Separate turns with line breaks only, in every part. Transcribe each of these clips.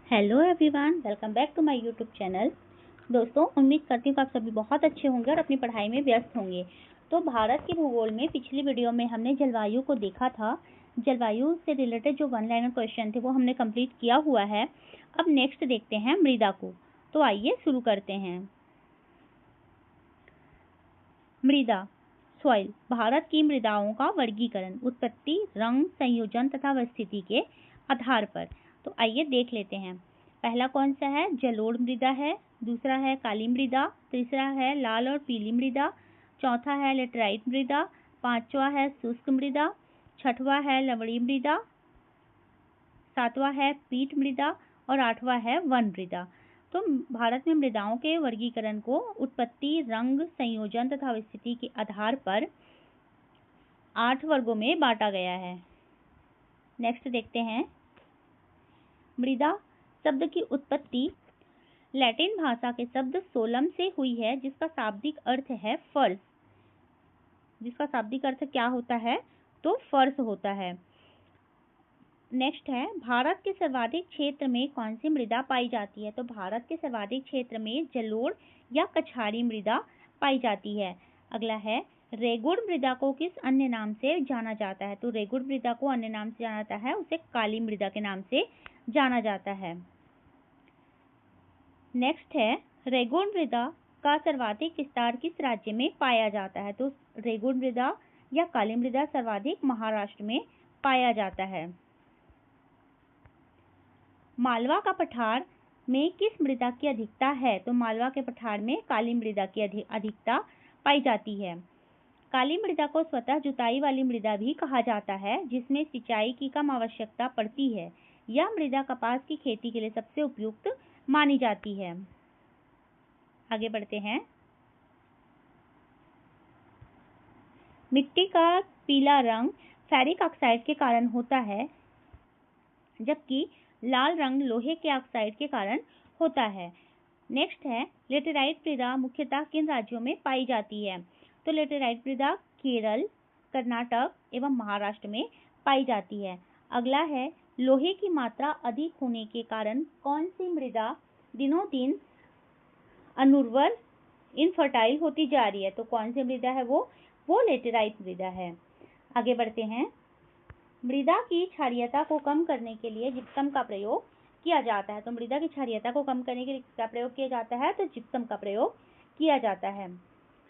Hello everyone, welcome back to my YouTube channel. दोस्तों, उम्मीद करती हूँ कि आप सभी बहुत अच्छे होंगे और अपनी पढ़ाई में व्यस्त होंगे। तो भारत के भूगोल में पिछली वीडियो में हमने जलवायु को देखा था। जलवायु से रिलेटेड जो वन लाइनर क्वेश्चन थे वो हमने कंप्लीट किया हुआ है। अब नेक्स्ट देखते हैं मृदा को। तो आइए शुरू करते हैं। मृदा सॉइल, भारत की मृदाओं का वर्गीकरण उत्पत्ति, रंग, संयोजन तथा स्थिति के आधार पर। तो आइए देख लेते हैं। पहला कौन सा है? जलोढ़ मृदा है। दूसरा है काली मृदा। तीसरा है लाल और पीली मृदा। चौथा है लेटराइट मृदा। पांचवा है शुष्क मृदा। छठवां है लवणीय मृदा। सातवां है पीट मृदा और आठवां है वन मृदा। तो भारत में मृदाओं के वर्गीकरण को उत्पत्ति, रंग, संयोजन तथा स्थिति के आधार पर 8 वर्गों में बांटा गया है। नेक्स्ट देखते हैं। मृदा शब्द की उत्पत्ति लैटिन भाषा के शब्द सोलम से हुई है, जिसका शाब्दिक अर्थ है फर्श। जिसका शाब्दिक अर्थ क्या होता है? तो फर्श होता है। नेक्स्ट है, भारत के सर्वाधिक क्षेत्र में कौन सी मृदा पाई जाती है? तो भारत के सर्वाधिक क्षेत्र में जलोढ़ या कछारी मृदा पाई जाती है। अगला है, रेगुड़ मृदा को किस अन्य नाम से जाना जाता है? तो रेगुड़ मृदा को अन्य नाम से जाना जाता है, उसे काली मृदा के नाम से जाना जाता है। नेक्स्ट है, रेगुड़ मृदा का सर्वाधिक विस्तार किस राज्य में पाया जाता है? तो रेगुड़ मृदा या काली मृदा सर्वाधिक महाराष्ट्र में पाया जाता है। मालवा का पठार में किस मृदा की अधिकता है? तो मालवा के पठार में काली मृदा की अधिकता पाई जाती है। काली मृदा को स्वतः जुताई वाली मृदा भी कहा जाता है, जिसमें सिंचाई की कम आवश्यकता पड़ती है। यह मृदा कपास की खेती के लिए सबसे उपयुक्त मानी जाती है। आगे बढ़ते हैं। मिट्टी का पीला रंग फेरिक ऑक्साइड के कारण होता है, जबकि लाल रंग लोहे के ऑक्साइड के कारण होता है। नेक्स्ट है, लेटेराइट मृदा मुख्यतः किन राज्यों में पाई जाती है? तो लेटेराइट मृदा केरल, कर्नाटक एवं महाराष्ट्र में पाई जाती है। अगला है, लोहे की मात्रा अधिक होने के कारण कौन सी मृदा दिनों दिन अनुर्वर इनफर्टाइल होती जा रही है? तो कौन सी मृदा है वो लेटेराइट मृदा है। आगे बढ़ते हैं। मृदा की क्षारीयता को कम करने के लिए जिप्सम का प्रयोग किया जाता है। तो मृदा की क्षारीयता को कम करने के लिए किसका प्रयोग किया जाता है? तो जिप्सम का प्रयोग किया जाता है।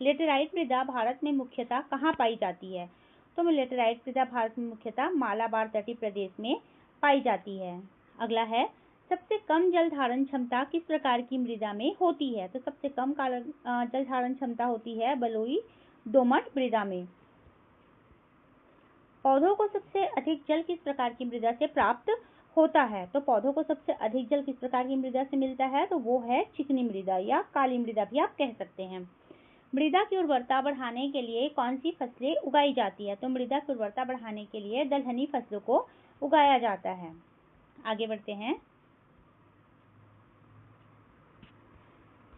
लेटेराइट मृदा भारत में मुख्यतः कहाँ पाई जाती है? तो लेटेराइट मृदा भारत में मुख्यतः मालाबार तटीय प्रदेश में पाई जाती है। अगला है, सबसे कम जल धारण क्षमता किस प्रकार की मृदा में होती है? तो सबसे कम जल धारण क्षमता होती है बलुई दोमट मृदा में। पौधों को सबसे अधिक जल किस प्रकार की मृदा से प्राप्त होता है? तो पौधों को सबसे अधिक जल किस प्रकार की मृदा से मिलता है? तो वो है चिकनी मृदा या काली मृदा भी आप कह सकते हैं। मृदा की उर्वरता बढ़ाने के लिए कौन सी फसलें उगाई जाती है? तो मृदा की उर्वरता बढ़ाने के लिए दलहनी फसलों को उगाया जाता है। आगे बढ़ते हैं।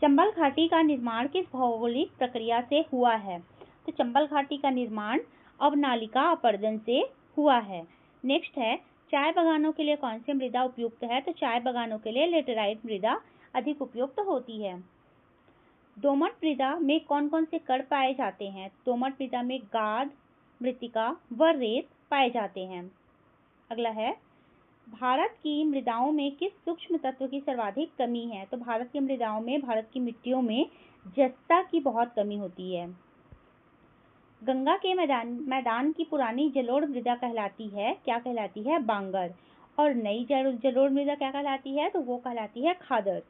चंबल घाटी का निर्माण किस भौगोलिक प्रक्रिया से हुआ है? तो चंबल घाटी का निर्माण अवनालिका अपरदन से हुआ है। नेक्स्ट है, चाय बागानों के लिए कौन सी मृदा उपयुक्त है? तो चाय बागानों के लिए लेटेराइट मृदा अधिक उपयुक्त होती है। दोमट मृदा में कौन कौन से कण पाए जाते हैं? दोमट मृदा में गाद, मृत्तिका व रेत पाए जाते हैं। अगला है, भारत की मृदाओं में किस सूक्ष्म तत्व की सर्वाधिक कमी है? तो भारत की मृदाओं में, भारत की मिट्टियों में जस्ता की बहुत कमी होती है। गंगा के मैदान की पुरानी जलोढ़ मृदा कहलाती है, क्या कहलाती है? बांगर। और नई जलोढ़ मृदा क्या कहलाती है? तो वो कहलाती है खादर।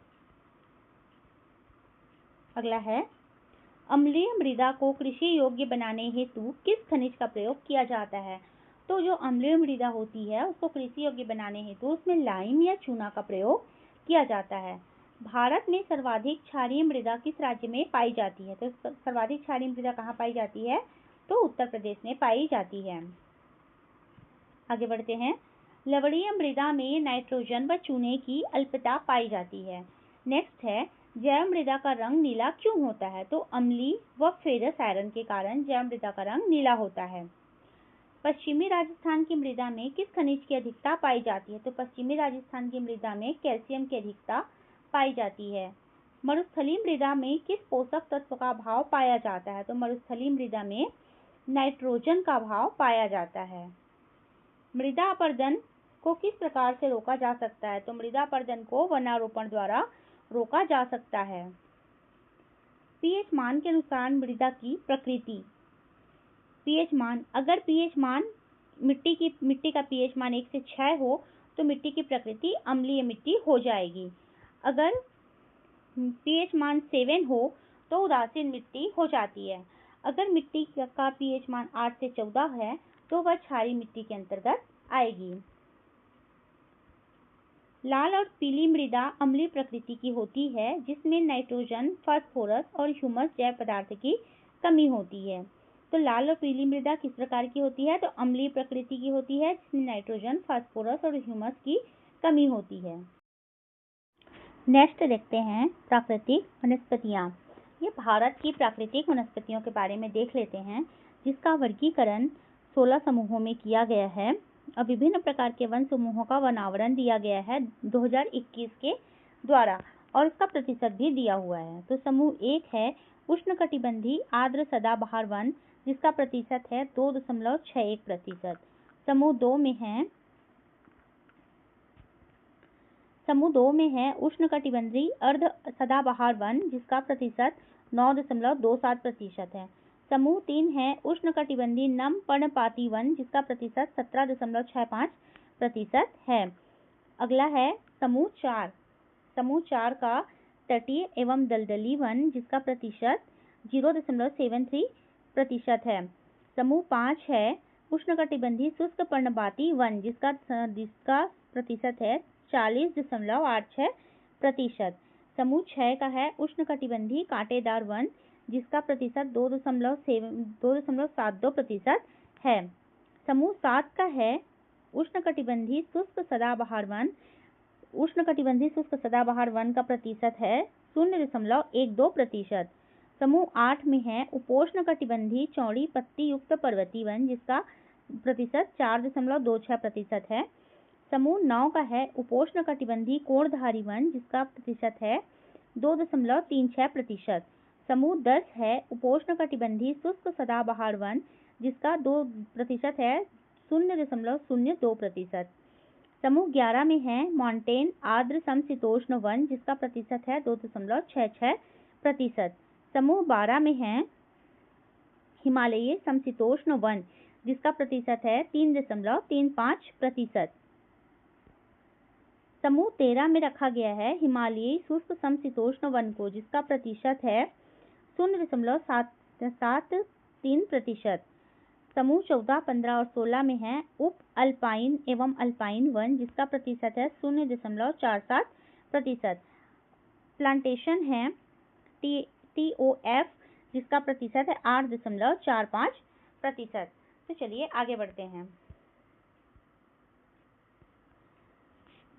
अगला है, अम्लीय मृदा को कृषि योग्य बनाने हेतु किस खनिज का प्रयोग किया जाता है? तो जो अम्लीय मृदा होती है उसको कृषि योग्य बनाने हेतु उसमें लाइम या चूना का प्रयोग किया जाता है। भारत में सर्वाधिक क्षारीय मृदा किस राज्य में पाई जाती है? तो सर्वाधिक क्षारीय मृदा कहाँ पाई जाती है? तो उत्तर प्रदेश में पाई जाती है। आगे बढ़ते हैं। लवणीय मृदा में नाइट्रोजन व चूने की अल्पता पाई जाती है। नेक्स्ट है, जैव मृदा का रंग नीला क्यों होता है? तो अम्लीय व फेरस आयरन के कारण जैव मृदा का रंग नीला होता है। पश्चिमी राजस्थान की मृदा में किस खनिज की अधिकता पाई जाती है? तो पश्चिमी राजस्थान की मृदा में कैल्शियम की अधिकता पाई जाती है। मरुस्थलीय मृदा में किस पोषक तत्व का अभाव पाया जाता है? तो मरुस्थलीय मृदा में नाइट्रोजन का अभाव पाया जाता है। मृदा अपरदन को किस प्रकार से रोका जा सकता है? तो मृदा अपरदन को वनारोपण द्वारा रोका जा सकता है। पीएच मान के अनुसार मृदा की प्रकृति। पीएच मान, अगर पीएच मान मिट्टी का पीएच मान 1 से 6 हो तो मिट्टी की प्रकृति अम्लीय मिट्टी हो जाएगी। अगर पीएच मान 7 हो तो उदासीन मिट्टी हो जाती है। अगर मिट्टी का पीएच मान 8 से 14 है तो वह क्षारीय मिट्टी के अंतर्गत आएगी। लाल और पीली मृदा अम्लीय प्रकृति की होती है जिसमें नाइट्रोजन, फास्फोरस और ह्यूमस जैव पदार्थ की कमी होती है। तो लाल और पीली मृदा किस प्रकार की होती है? तो अम्लीय प्रकृति की होती है जिसमें नाइट्रोजन, फास्फोरस और ह्यूमस की कमी होती है। नेक्स्ट देखते हैं प्राकृतिक वनस्पतियां। ये भारत की प्राकृतिक वनस्पतियों के बारे में देख लेते हैं, जिसका वर्गीकरण 16 समूहों में किया गया है और विभिन्न प्रकार के वन समूहों का वनावरण दिया गया है 2021 के द्वारा और उसका प्रतिशत भी दिया हुआ है। तो समूह 1 है उष्णकटिबंधीय आर्द्र सदाबहार वन, जिसका प्रतिशत है 2.61%। समूह 2 में है उष्णकटिबंधीय अर्ध सदाबहार वन, जिसका प्रतिशत 9.27% है। समूह 3 है उष्णकटिबंधीय नम पर्णपाती वन, जिसका प्रतिशत 17.65% है। अगला है समूह 4। समूह 4 का तटीय एवं दलदली वन, जिसका प्रतिशत 0.73% है। समूह 5 है उष्णकटिबंधीय शुष्क पर्णपाती वन, जिसका प्रतिशत है 40.86%। समूह 6 का है उष्णकटिबंधीय कांटेदार वन, जिसका प्रतिशत 2.72% है। समूह 7 का है उष्णकटिबंधीय शुष्क सदाबहार वन। उष्णकटिबंधीय शुष्क सदाबहार वन का प्रतिशत है 0.12%। समूह 8 में है उपोष्णकटिबंधीय चौड़ी पत्ती युक्त पर्वतीय वन, जिसका प्रतिशत 4.26% है। समूह 9 का है उपोष्णकटिबंधीय कोणधारी वन, जिसका प्रतिशत है 2.36%। समूह 10 है उपोष्णकटिबंधीय शुष्क सदाबहार वन, जिसका प्रतिशत है 0.02%। समूह 11 में है माउंटेन आर्द्र समशीतोष्ण वन, जिसका प्रतिशत है 2.66%। समूह 12 में है हिमालयी समशीतोष्ण वन, जिसका प्रतिशत है 3.35%। समूह 13 में रखा गया है हिमालयी शुष्क समशीतोष्ण वन को, जिसका प्रतिशत है 0.73%। समूह 14, 15 और 16 में है उप अल्पाइन एवं अल्पाइन वन, जिसका प्रतिशत है 0.47%। प्लांटेशन है TOF, जिसका प्रतिशत है 8.45%। तो चलिए आगे बढ़ते हैं।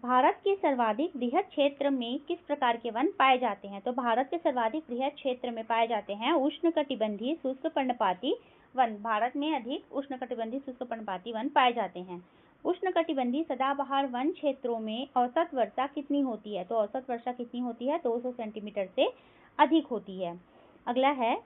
भारत के सर्वाधिक बृहद क्षेत्र में किस प्रकार के वन पाए जाते हैं? तो भारत के सर्वाधिक बृहद क्षेत्र में पाए जाते हैं उष्णकटिबंधीय शुष्क पर्णपाती वन। भारत में अधिक उष्णकटिबंधीय शुष्क पर्णपाती वन पाए जाते हैं। उष्णकटिबंधीय सदाबहार वन क्षेत्रों में औसत वर्षा कितनी होती है? तो औसत वर्षा कितनी होती है? 200 सेंटीमीटर से अधिक होती है। अगला है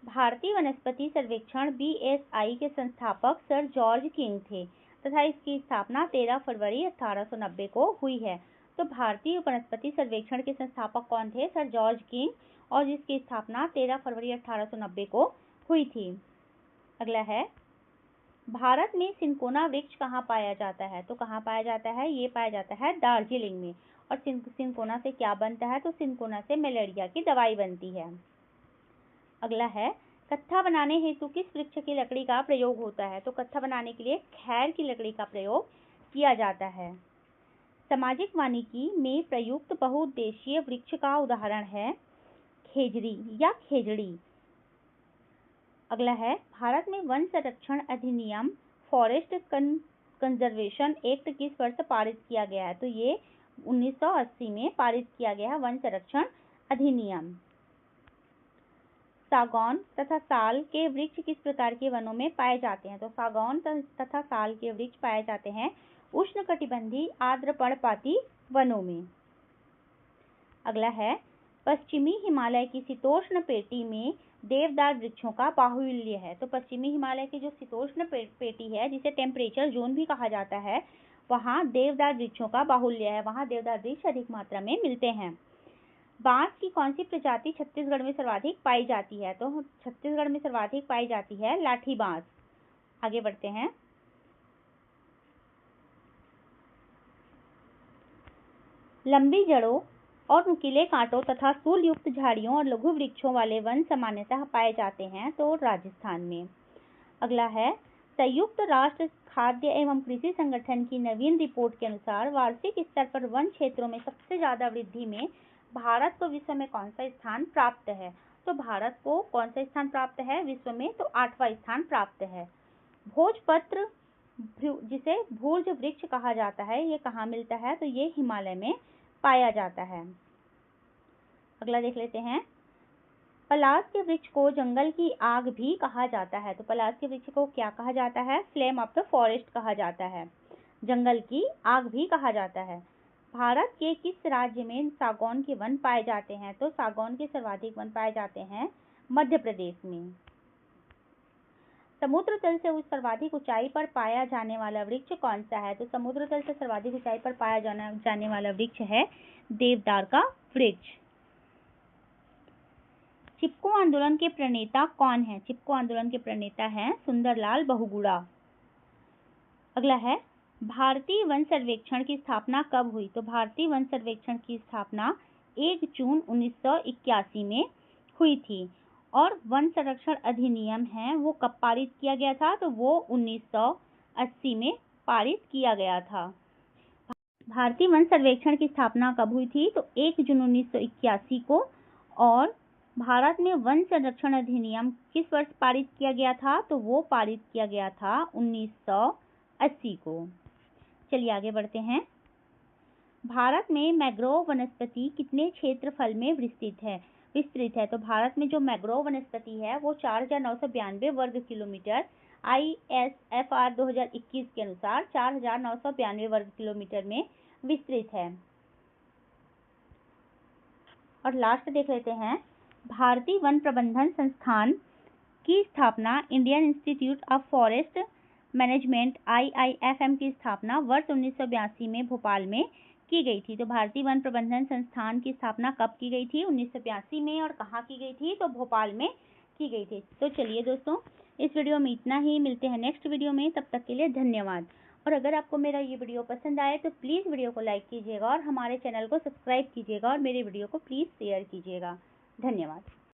भारतीय वनस्पति सर्वेक्षण BSI के संस्थापक सर जॉर्ज किंग थे तथा इसकी स्थापना 13 फरवरी 1890 को हुई है। तो भारतीय वनस्पति सर्वेक्षण के संस्थापक कौन थे? सर जॉर्ज किंग, और जिसकी स्थापना 13 फरवरी 1890 को हुई थी। अगला है भारत में सिनकोना वृक्ष कहाँ पाया जाता है? तो कहाँ पाया जाता है? ये पाया जाता है दार्जिलिंग में। और सिनकोना से क्या बनता है? तो सिनकोना से मलेरिया की दवाई बनती है। अगला है कत्था बनाने हेतु किस वृक्ष की लकड़ी का प्रयोग होता है? तो कत्था बनाने के लिए खैर की लकड़ी का प्रयोग किया जाता है। सामाजिक वानिकी में प्रयुक्त बहुउद्देशीय वृक्ष का उदाहरण है खेजड़ी या खेजड़ी। अगला है भारत में वन संरक्षण अधिनियम फॉरेस्ट कंजर्वेशन एक्ट किस वर्ष पारित किया गया है? तो ये 1980 में पारित किया गया है वन संरक्षण अधिनियम। सागौन तथा साल के वृक्ष किस प्रकार के वनों में पाए जाते हैं? तो सागौन तथा साल के वृक्ष पाए जाते हैं उष्णकटिबंधीय आर्द्र पर्णपाती वनों में। अगला है, पश्चिमी हिमालय की शीतोष्ण पेटी में देवदार वृक्षों का बाहुल्य है। तो पश्चिमी हिमालय की जो शीतोष्ण पेटी है, जिसे टेम्परेचर जोन भी कहा जाता है, वहाँ देवदार वृक्षों का बाहुल्य है, वहाँ देवदार वृक्ष अधिक मात्रा में मिलते हैं। बांस की कौन सी प्रजाति छत्तीसगढ़ में सर्वाधिक पाई जाती है? तो छत्तीसगढ़ में सर्वाधिक पाई जाती है लाठी बांस। आगे बढ़ते हैं। लंबी जड़ों और नुकीले कांटों तथा सूल युक्त झाड़ियों और लघु वृक्षों वाले वन सामान्यतः पाए जाते हैं तो राजस्थान में। अगला है, संयुक्त राष्ट्र खाद्य एवं कृषि संगठन की नवीन रिपोर्ट के अनुसार वार्षिक स्तर पर वन क्षेत्रों में सबसे ज्यादा वृद्धि में भारत को विश्व में कौन सा स्थान प्राप्त है? तो भारत को कौन सा स्थान प्राप्त है विश्व में? तो 8वां स्थान प्राप्त है। भोजपत्र, जिसे भूर्ज वृक्ष कहा जाता है, ये कहाँ मिलता है? तो ये हिमालय में पाया जाता है। अगला देख लेते हैं, पलाश के वृक्ष को जंगल की आग भी कहा जाता है। तो पलाश के वृक्ष को क्या कहा जाता है? फ्लेम ऑफ द फॉरेस्ट कहा जाता है, जंगल की आग भी कहा जाता है। भारत के किस राज्य में सागौन के वन पाए जाते हैं? तो सागौन के सर्वाधिक वन पाए जाते हैं मध्य प्रदेश में। समुद्र तल से सर्वाधिक ऊंचाई पर पाया जाने वाला वृक्ष कौन सा है? तो समुद्र तल से सर्वाधिक ऊंचाई पर पाया जाने वाला वृक्ष है देवदार का वृक्ष। चिपको आंदोलन के प्रणेता कौन है? चिपको आंदोलन के प्रणेता हैं सुंदरलाल बहुगुणा। अगला है, भारतीय वन सर्वेक्षण की स्थापना कब हुई? तो भारतीय वन सर्वेक्षण की स्थापना 1 जून 1981 में हुई थी। और वन संरक्षण अधिनियम है वो कब पारित किया गया था? तो वो 1980 में पारित किया गया था। भारतीय वन सर्वेक्षण की स्थापना कब हुई थी? तो 1 जून 1981 को। और भारत में वन संरक्षण अधिनियम किस वर्ष पारित किया गया था? तो वो पारित किया गया था 1980 को। चलिए आगे बढ़ते हैं। भारत में मैंग्रोव वनस्पति कितने क्षेत्रफल में विस्तृत है? तो भारत में जो मैंग्रोव वनस्पति है वो 4992 वर्ग किलोमीटर, ISFR 2021 के अनुसार 4992 वर्ग किलोमीटर में विस्तृत है। और लास्ट देख लेते हैं, भारतीय वन प्रबंधन संस्थान की स्थापना Indian institute of forest management IIFM की स्थापना वर्ष 1982 में भोपाल में की गई थी। तो भारतीय वन प्रबंधन संस्थान की स्थापना कब की गई थी? 1982 में। और कहाँ की गई थी? तो भोपाल में की गई थी। तो चलिए दोस्तों, इस वीडियो में इतना ही। मिलते हैं नेक्स्ट वीडियो में, तब तक के लिए धन्यवाद। और अगर आपको मेरा ये वीडियो पसंद आए तो प्लीज़ वीडियो को लाइक कीजिएगा और हमारे चैनल को सब्सक्राइब कीजिएगा और मेरे वीडियो को प्लीज़ शेयर कीजिएगा। धन्यवाद।